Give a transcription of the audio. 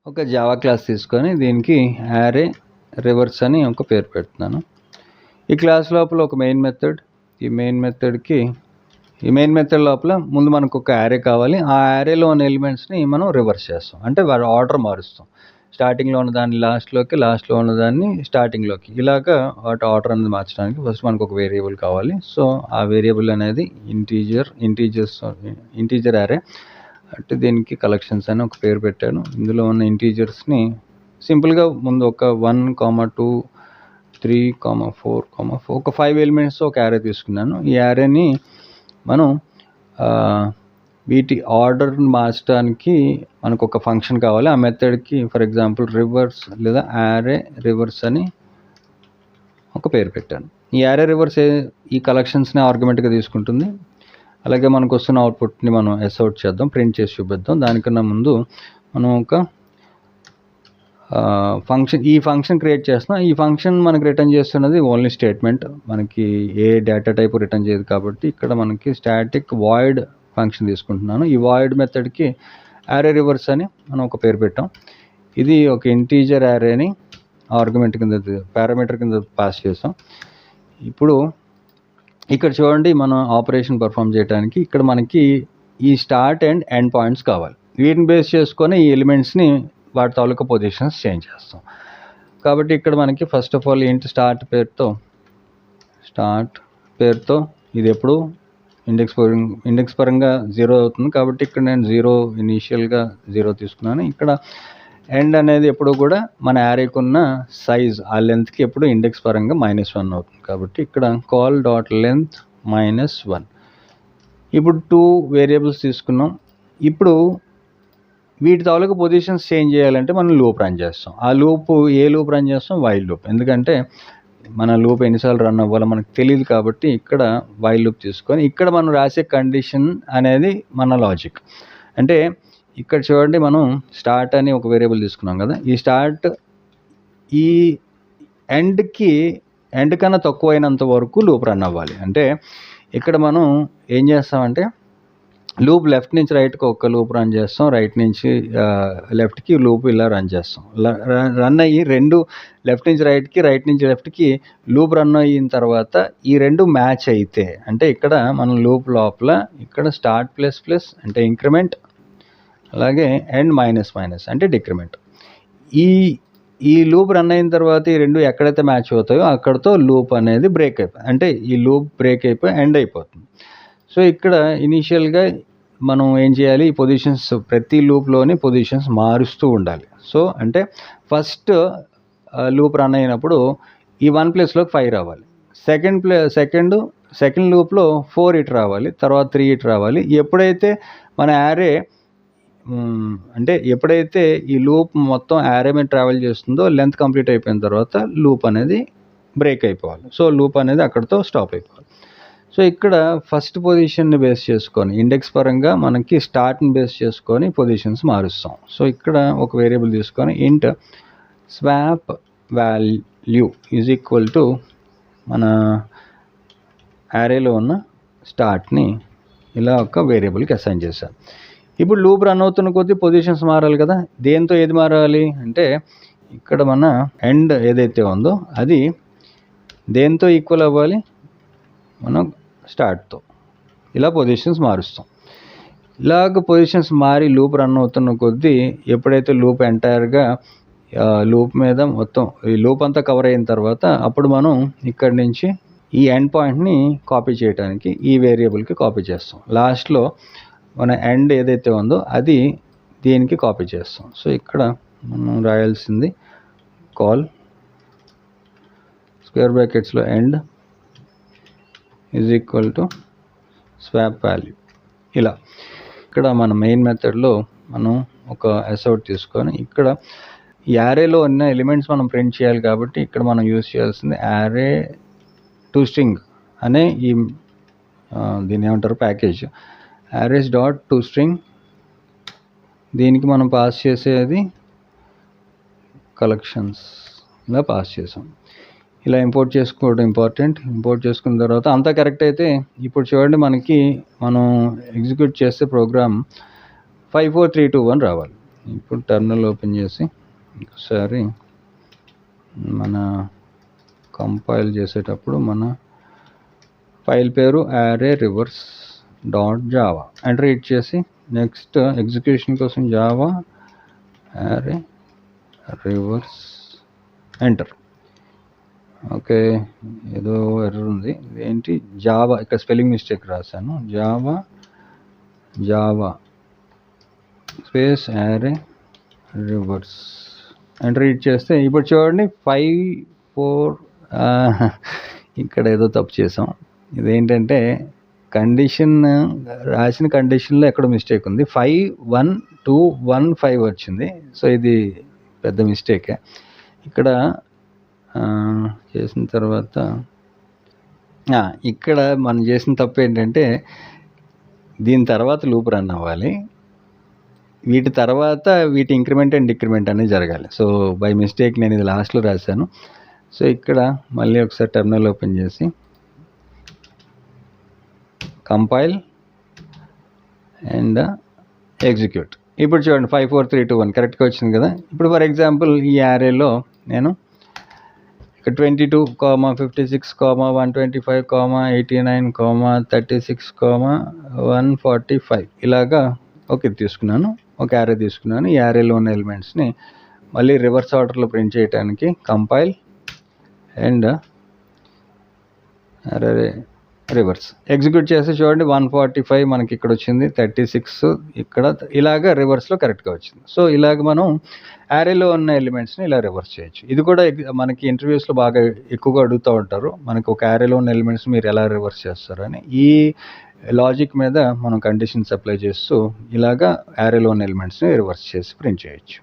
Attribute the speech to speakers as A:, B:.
A: ఒక Java class తీసుకొని దీనికి యారే రివర్స్ అని ఒక పేరు పెడుతున్నాను. ఈ క్లాస్ లోపల ఒక మెయిన్ మెథడ్, ఈ మెయిన్ మెథడ్ లోపల ముందు మనకు ఒక యారే కావాలి. ఆ యారేలో ఉన్న ఎలిమెంట్స్ని మనం రివర్స్ చేస్తాం, అంటే వాటి ఆర్డర్ మారుస్తాం. స్టార్టింగ్లో ఉన్న దాన్ని లాస్ట్లోకి, లాస్ట్లో ఉన్న దాన్ని స్టార్టింగ్లోకి, ఇలాగా వాటి ఆర్డర్ అనేది మార్చడానికి ఫస్ట్ మనకు ఒక వేరియబుల్ కావాలి. సో ఆ వేరియబుల్ అనేది ఇంటీజర్ యారే, అంటే దీనికి కలెక్షన్స్ అని ఒక పేరు పెట్టాను. ఇందులో ఉన్న ఇంటీజర్స్ని సింపుల్గా ముందు ఒక 1, 2, 3, 4, ఒక 5 ఎలిమెంట్స్ ఒక యారే తీసుకున్నాను. ఈ యారేని మనం వీటి ఆర్డర్ని మార్చడానికి మనకు ఒక ఫంక్షన్ కావాలి. ఆ మెథడ్కి ఫర్ ఎగ్జాంపుల్ రివర్స్ లేదా యారే రివర్స్ అని ఒక పేరు పెట్టాను. ఈ యారే రివర్స్ ఈ కలెక్షన్స్ని ఆర్గ్యుమెంట్గా తీసుకుంటుంది. అలాగే మనకు వస్తున్న అవుట్పుట్ని మనం అవుట్ చేద్దాం, ప్రింట్ చేసి చూపిద్దాం. దానికన్నా ముందు మనం ఒక ఈ ఫంక్షన్ క్రియేట్ చేస్తున్నాం. ఈ ఫంక్షన్ మనకి రిటర్న్ చేస్తున్నది ఓన్లీ స్టేట్మెంట్, మనకి ఏ డేటా టైపు రిటర్న్ చేయదు. కాబట్టి ఇక్కడ మనకి స్టాటిక్ వాయిడ్ ఫంక్షన్ తీసుకుంటున్నాను. ఈ వాయిడ్ మెథడ్కి యారే రివర్స్ అని మనం ఒక పేరు పెట్టాం. ఇది ఒక ఇంటీజర్ యారేని ఆర్గ్యుమెంట్ కింద, పారామీటర్ కింద పాస్ చేసాం. ఇప్పుడు ఇక్కడ చూడండి, మనం ఆపరేషన్ పర్ఫామ్ చేయడానికి ఇక్కడ మనకి ఈ స్టార్ట్ అండ్ ఎండ్ పాయింట్స్ కావాలి. వీటిని బేస్ చేసుకొని ఈ ఎలిమెంట్స్ని వాటి తాలూకా పొజిషన్స్ చేంజ్ చేస్తాం. కాబట్టి ఇక్కడ మనకి ఫస్ట్ ఆఫ్ ఆల్ ఏంటి, స్టార్ట్ పేరుతో ఇది ఎప్పుడు ఇండెక్స్ పరంగా 0 అవుతుంది. కాబట్టి ఇక్కడ నేను 0 ఇనీషియల్గా 0 తీసుకున్నాను. ఇక్కడ ఎండ్ అనేది ఎప్పుడు కూడా మన యారేకి ఉన్న సైజ్, ఆ లెంత్కి ఎప్పుడు ఇండెక్స్ పరంగా -1 అవుతుంది. కాబట్టి ఇక్కడ కాల్ డాట్ లెంత్ -1. ఇప్పుడు 2 వేరియబుల్స్ తీసుకున్నాం. ఇప్పుడు వీటి తాలూకు పొజిషన్స్ చేంజ్ చేయాలంటే మనం లూప్ రన్ చేస్తాం. ఆ ఏ లూప్ రన్ చేస్తాం? While loop. ఎందుకంటే మన లూప్ ఎన్నిసార్లు రన్ అవ్వాలో మనకు తెలియదు. కాబట్టి ఇక్కడ వైల్ లూప్ తీసుకొని ఇక్కడ మనం రాసే కండిషన్ అనేది మన లాజిక్. అంటే ఇక్కడ చూడండి, మనం స్టార్ట్ అని ఒక వేరియబుల్ తీసుకున్నాం కదా. ఈ స్టార్ట్ ఈ ఎండ్ కన్నా తక్కువ అయినంత వరకు లూప్ రన్ అవ్వాలి. అంటే ఇక్కడ మనం ఏం చేస్తామంటే లూప్ లెఫ్ట్ నుంచి రైట్కి ఒక లూప్ రన్ చేస్తాం, రైట్ నుంచి లెఫ్ట్కి లూప్ ఇలా రన్ చేస్తాం. రన్ అయ్యి రెండు లెఫ్ట్ నుంచి రైట్కి, రైట్ నుంచి లెఫ్ట్కి లూప్ రన్ అయిన తర్వాత ఈ రెండు మ్యాచ్ అయితే, అంటే ఇక్కడ మనం లూప్ లోపల ఇక్కడ స్టార్ట్ ప్లస్ అంటే ఇంక్రిమెంట్, అలాగే ఎండ్ మైనస్ అంటే డిక్రిమెంట్. ఈ లూప్ రన్ అయిన తర్వాత ఈ రెండు ఎక్కడైతే మ్యాచ్ అవుతాయో అక్కడతో లూప్ అనేది బ్రేక్ అయిపోతుంది, అంటే ఈ లూప్ బ్రేక్ అయిపోయి ఎండ్ అయిపోతుంది. సో ఇక్కడ ఇనీషియల్గా మనం ఏం చేయాలి, ఈ పొజిషన్స్ ప్రతి లూప్లోని పొజిషన్స్ మారుస్తూ ఉండాలి. సో అంటే ఫస్ట్ లూప్ రన్ అయినప్పుడు ఈ 1 ప్లేస్లోకి 5 రావాలి, సెకండ్ లూప్లో 4 ఇటు రావాలి, తర్వాత 3 ఇటు రావాలి. ఎప్పుడైతే మన యారే అంటే ఎప్పుడైతే ఈ లూప్ మొత్తం యారే మీద ట్రావెల్ చేస్తుందో లెంత్ కంప్లీట్ అయిపోయిన తర్వాత లూప్ అనేది బ్రేక్ అయిపోవాలి. సో లూప్ అనేది అక్కడితో స్టాప్ అయిపోవాలి. సో ఇక్కడ ఫస్ట్ పొజిషన్ని బేస్ చేసుకొని ఇండెక్స్ పరంగా మనకి స్టార్ట్ని బేస్ చేసుకొని పొజిషన్స్ మారుస్తాం. సో ఇక్కడ ఒక వేరియబుల్ తీసుకొని ఇంట్ swap value is equal to మన యారేలో ఉన్న స్టార్ట్ని ఇలా ఒక వేరియబుల్కి అసైన్ చేశాం. ఇప్పుడు లూప్ రన్ అవుతున్న కొద్దీ పొజిషన్స్ మారాలి కదా. దేంతో ఏది మారాలి అంటే ఇక్కడ మన ఎండ్ ఏదైతే ఉందో అది దేంతో ఈక్వల్ అవ్వాలి, మనం స్టార్ట్తో. ఇలా పొజిషన్స్ మారుస్తాం. ఇలాగ పొజిషన్స్ మారి లూప్ రన్ అవుతున్న కొద్దీ ఎప్పుడైతే లూప్ ఎంటైర్గా లూప్ మీద మొత్తం ఈ లూప్ అంతా కవర్ అయిన తర్వాత అప్పుడు మనం ఇక్కడి నుంచి ఈ ఎండ్ పాయింట్ని కాపీ చేయడానికి ఈ వేరియబుల్కి కాపీ చేస్తాం. లాస్ట్లో మన ఎండ్ ఏదైతే ఉందో అది దీనికి కాపీ చేస్తాం. సో ఇక్కడ మనం రాయాల్సింది కాల్ స్క్వేర్ బ్రాకెట్స్లో end is equal to swap value. ఇలా ఇక్కడ మన మెయిన్ మెథడ్లో మనం ఒక అవుట్ తీసుకొని ఇక్కడ యారేలో ఉన్న ఎలిమెంట్స్ మనం ప్రింట్ చేయాలి. కాబట్టి ఇక్కడ మనం యూజ్ చేయాల్సింది యారే టు స్ట్రింగ్ అనే ఈ దీన్ని ఏమంటారు package, arrays dot to string. దీనికి మనం పాస్ చేసేది కలెక్షన్స్ ఇలా పాస్ చేసాం. ఇలా ఇంపోర్ట్ చేసుకోవడం ఇంపార్టెంట్. ఇంపోర్ట్ చేసుకున్న తర్వాత అంతా కరెక్ట్ అయితే ఇప్పుడు చూడండి, మనకి మనం ఎగ్జిక్యూట్ చేస్తే ప్రోగ్రామ్ 5 4 3 2 1 రావాలి. ఇప్పుడు టర్మినల్ ఓపెన్ చేసి ఒకసారి మన కంపైల్ చేసేటప్పుడు మన ఫైల్ పేరు array reverse dot Java enter ఇచ్చేసి నెక్స్ట్ ఎగ్జిక్యూషన్ కోసం Java array reverse enter. Okay, ఏదో ఎర్రర్ ఉంది, ఏంటి జావా, ఇక్కడ స్పెల్లింగ్ మిస్టేక్ రాశాను, Java space array reverse enter ఇచ్చేస్తే ఇప్పుడు చూడండి 5 4 ఇక్కడ ఏదో తప్పు చేసాం. ఇదేంటంటే కండిషన్ రాసిన కండిషన్లో ఎక్కడ మిస్టేక్ ఉంది, 5 1 2 1 5 వచ్చింది. సో ఇది పెద్ద మిస్టేకే. ఇక్కడ చేసిన తర్వాత ఇక్కడ మనం చేసిన తప్పు ఏంటంటే దీని తర్వాత లూప్ రన్ అవ్వాలి, వీటి తర్వాత వీటి ఇంక్రిమెంట్ అండ్ డిక్రిమెంట్ అనేది జరగాలి. సో బై మిస్టేక్ నేను ఇది లాస్ట్లో రాశాను. సో ఇక్కడ మళ్ళీ ఒకసారి టెర్మినల్ ఓపెన్ చేసి కంపైల్ అండ్ ఎగ్జిక్యూట్. ఇప్పుడు చూడండి 5 4 3 2 1 కరెక్ట్గా వచ్చింది కదా. ఇప్పుడు ఫర్ ఎగ్జాంపుల్ ఈ యారేలో నేను ఇక్కడ 22, 56, 125, 89, 36, 145 ఇలాగా తీసుకున్నాను, ఒక యారే తీసుకున్నాను. ఈ యారేలో ఉన్న ఎలిమెంట్స్ని మళ్ళీ రివర్స్ ఆర్డర్లో ప్రింట్ చేయడానికి కంపైల్ అండ్ రివర్స్ ఎగ్జిక్యూట్ చేసి చూడండి 145 మనకి ఇక్కడ వచ్చింది, 36 ఇక్కడ, ఇలాగ రివర్స్లో కరెక్ట్గా వచ్చింది. సో ఇలాగ మనం యారేలో ఉన్న ఎలిమెంట్స్ని ఇలా రివర్స్ చేయొచ్చు. ఇది కూడా మనకి ఇంటర్వ్యూస్లో బాగా ఎక్కువగా అడుగుతూ ఉంటారు, మనకి ఒక యారేలో ఉన్న ఎలిమెంట్స్ మీరు ఎలా రివర్స్ చేస్తారు అని. ఈ లాజిక్ మీద మనం కండిషన్స్ అప్లై చేస్తూ ఇలాగా యారేలో ఉన్న ఎలిమెంట్స్ని రివర్స్ చేసి ప్రింట్ చేయొచ్చు.